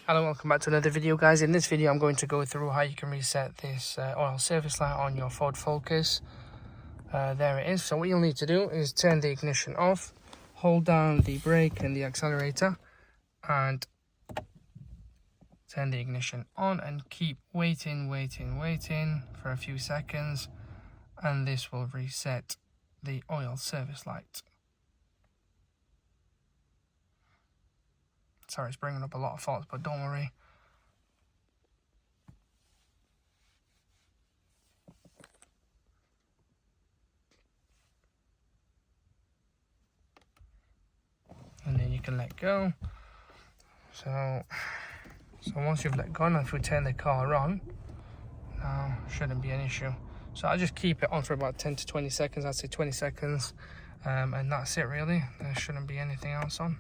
Hello, welcome back to another video, guys. In this video I'm going to go through how you can reset this oil service light on your Ford Focus. There it is. So what you'll need to do is turn the ignition off, hold down the brake and the accelerator, and turn the ignition on, and keep waiting for a few seconds, and this will reset the oil service light. Sorry, it's bringing up a lot of faults, but don't worry. And then you can let go. So once you've let go, now if we turn the car on, now shouldn't be an issue. So I just keep it on for about 10 to 20 seconds. I'd say 20 seconds, and that's it really. There shouldn't be anything else on.